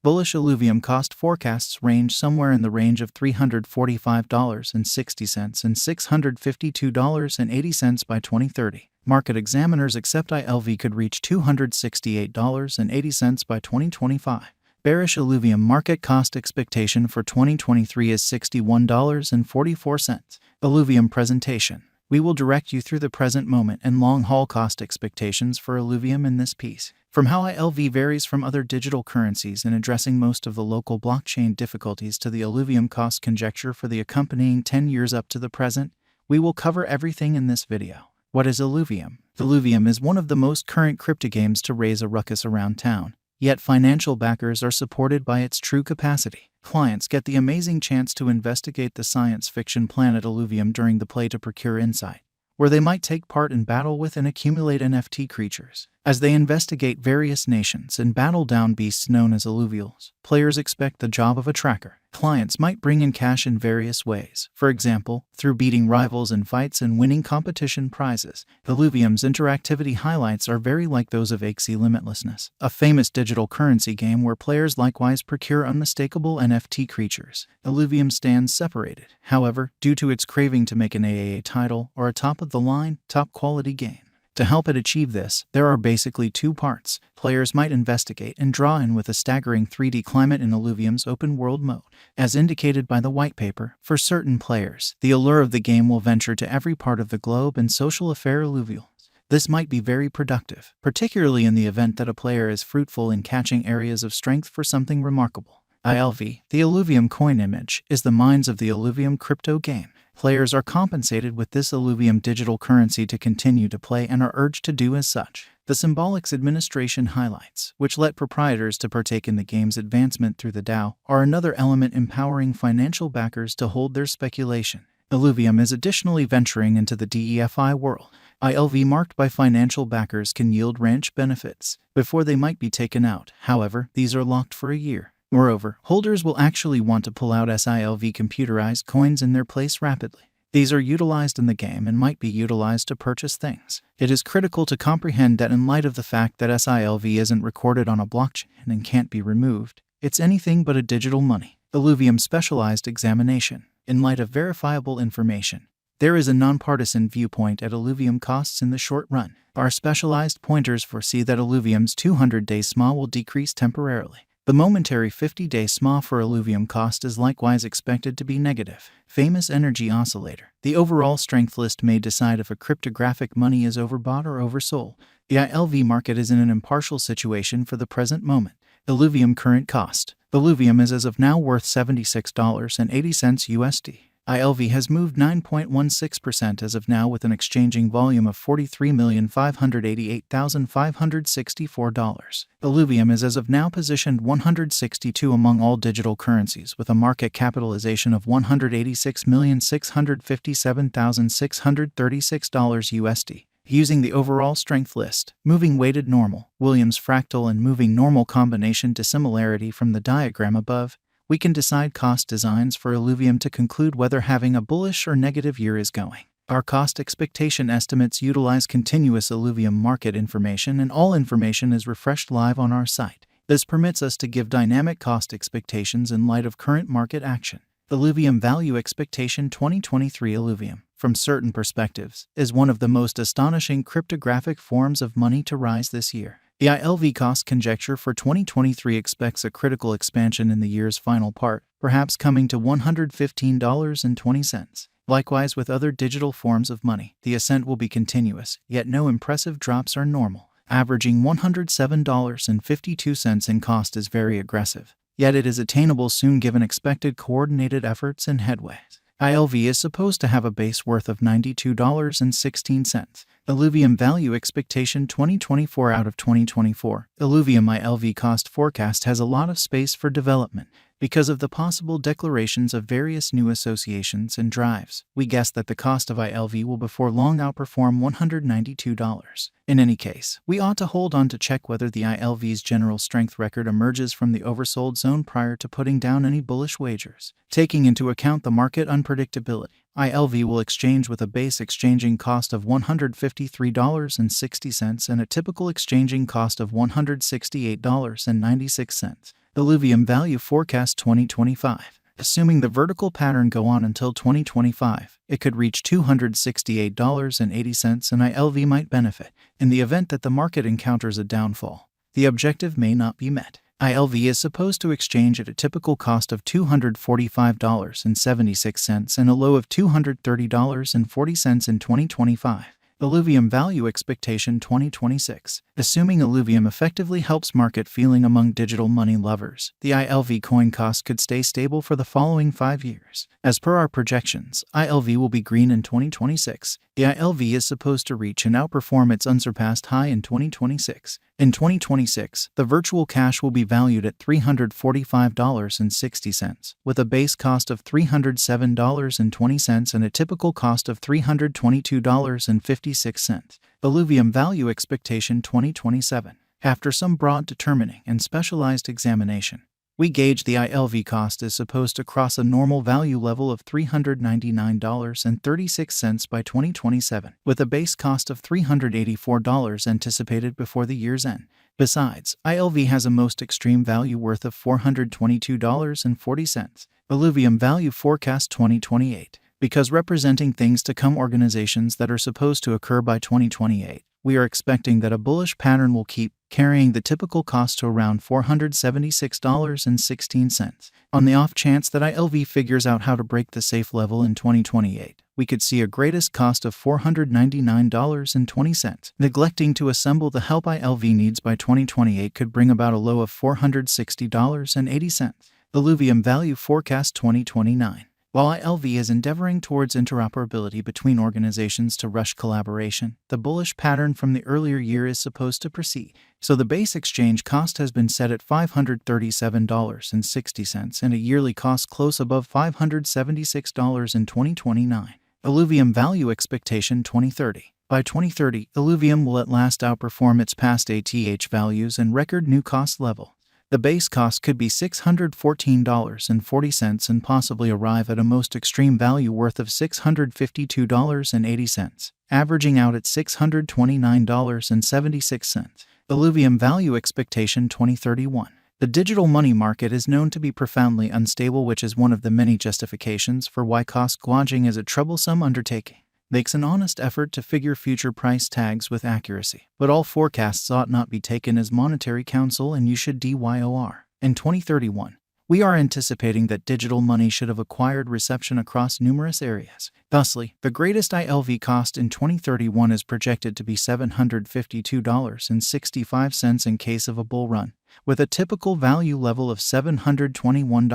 Bullish illuvium cost forecasts range somewhere in the range of $345.60 and $652.80 by 2030. Market examiners accept ILV could reach $268.80 by 2025. Bearish illuvium market cost expectation for 2023 is $61.44. Illuvium presentation. We will direct you through the present moment and long-haul cost expectations for illuvium in this piece. From how ILV varies from other digital currencies in addressing most of the local blockchain difficulties to the illuvium cost conjecture for the accompanying 10 years up to the present, we will cover everything in this video. What is illuvium? Illuvium is one of the most current cryptogames to raise a ruckus around town. Yet financial backers are supported by its true capacity. Clients get the amazing chance to investigate the science fiction planet Illuvium during the play to procure insight, where they might take part in battle with and accumulate NFT creatures. As they investigate various nations and battle down beasts known as illuvials, players expect the job of a tracker. Clients might bring in cash in various ways, for example, through beating rivals in fights and winning competition prizes. Illuvium's interactivity highlights are very like those of Axie Limitlessness, a famous digital currency game where players likewise procure unmistakable NFT creatures. Illuvium stands separated, however, due to its craving to make an AAA title or a top-of-the-line, top-quality game. To help it achieve this, there are basically two parts. Players might investigate and draw in with a staggering 3D climate in Illuvium's open-world mode. As indicated by the white paper, for certain players, the allure of the game will venture to every part of the globe and social affair illuvials. This might be very productive, particularly in the event that a player is fruitful in catching areas of strength for something remarkable. ILV, the Illuvium coin image, is the minds of the Illuvium crypto game. Players are compensated with this Illuvium digital currency to continue to play and are urged to do as such. The Symbolics administration highlights, which let proprietors to partake in the game's advancement through the DAO, are another element empowering financial backers to hold their speculation. Illuvium is additionally venturing into the DeFi world. ILV marked by financial backers can yield ranch benefits before they might be taken out. However, these are locked for a year. Moreover, holders will actually want to pull out SILV computerized coins in their place rapidly. These are utilized in the game and might be utilized to purchase things. It is critical to comprehend that in light of the fact that SILV isn't recorded on a blockchain and can't be removed, it's anything but a digital money. Illuvium specialized examination. In light of verifiable information, there is a nonpartisan viewpoint at Illuvium costs in the short run. Our specialized pointers foresee that Illuvium's 200-day SMA will decrease temporarily. The momentary 50-day SMA for Illuvium cost is likewise expected to be negative. Famous energy oscillator. The overall strength list may decide if a cryptographic money is overbought or oversold. The ILV market is in an impartial situation for the present moment. Illuvium current cost. Illuvium is as of now worth $76.80 USD. ILV has moved 9.16% as of now with an exchanging volume of $43,588,564. Illuvium is as of now positioned 162 among all digital currencies with a market capitalization of $186,657,636 USD. Using the overall strength list, moving weighted normal, Williams fractal and moving normal combination dissimilarity from the diagram above, we can decide cost designs for Illuvium to conclude whether having a bullish or negative year is going. Our cost expectation estimates utilize continuous Illuvium market information, and all information is refreshed live on our site. This permits us to give dynamic cost expectations in light of current market action. Illuvium Value Expectation 2023. Illuvium, from certain perspectives, is one of the most astonishing cryptographic forms of money to rise this year. The ILV cost conjecture for 2023 expects a critical expansion in the year's final part, perhaps coming to $115.20. Likewise with other digital forms of money, the ascent will be continuous, yet no impressive drops are normal. Averaging $107.52 in cost is very aggressive, yet it is attainable soon given expected coordinated efforts and headways. ILV is supposed to have a base worth of $92.16. Illuvium Value Expectation 2024 out of 2024. Illuvium ILV cost forecast has a lot of space for development. Because of the possible declarations of various new associations and drives, we guess that the cost of ILV will before long outperform $192. In any case, we ought to hold on to check whether the ILV's general strength record emerges from the oversold zone prior to putting down any bullish wagers. Taking into account the market unpredictability, ILV will exchange with a base exchanging cost of $153.60 and a typical exchanging cost of $168.96. Illivium Value Forecast 2025. Assuming the vertical pattern go on until 2025, it could reach $268.80 and ILV might benefit. In the event that the market encounters a downfall, the objective may not be met. ILV is supposed to exchange at a typical cost of $245.76 and a low of $230.40 in 2025. Illuvium Value Expectation 2026. Assuming Illuvium effectively helps market feeling among digital money lovers, the ILV coin cost could stay stable for the following 5 years. As per our projections, ILV will be green in 2026. The ILV is supposed to reach and outperform its unsurpassed high in 2026. In 2026, the virtual cash will be valued at $345.60, with a base cost of $307.20 and a typical cost of $322.56. Illuvium Value Expectation 2027. After some broad determining and specialized examination, we gauge the ILV cost is supposed to cross a normal value level of $399.36 by 2027, with a base cost of $384 anticipated before the year's end. Besides, ILV has a most extreme value worth of $422.40. Illuvium Value Forecast 2028. Because representing things to come organizations that are supposed to occur by 2028, we are expecting that a bullish pattern will keep carrying the typical cost to around $476.16. On the off chance that ILV figures out how to break the safe level in 2028, we could see a greatest cost of $499.20. Neglecting to assemble the help ILV needs by 2028 could bring about a low of $460.80. Illuvium Value Forecast 2029. While ILV is endeavoring towards interoperability between organizations to rush collaboration, the bullish pattern from the earlier year is supposed to proceed. So the base exchange cost has been set at $537.60 and a yearly cost close above $576 in 2029. Illuvium Value Expectation 2030. By 2030, Illuvium will at last outperform its past ATH values and record new cost level. The base cost could be $614.40 and possibly arrive at a most extreme value worth of $652.80, averaging out at $629.76. Illuvium Value Expectation 2031. The digital money market is known to be profoundly unstable, which is one of the many justifications for why cost gouging is a troublesome undertaking. Makes an honest effort to figure future price tags with accuracy, but all forecasts ought not be taken as monetary counsel and you should DYOR. In 2031, we are anticipating that digital money should have acquired reception across numerous areas. Thusly, the greatest ILV cost in 2031 is projected to be $752.65 in case of a bull run, with a typical value level of $721.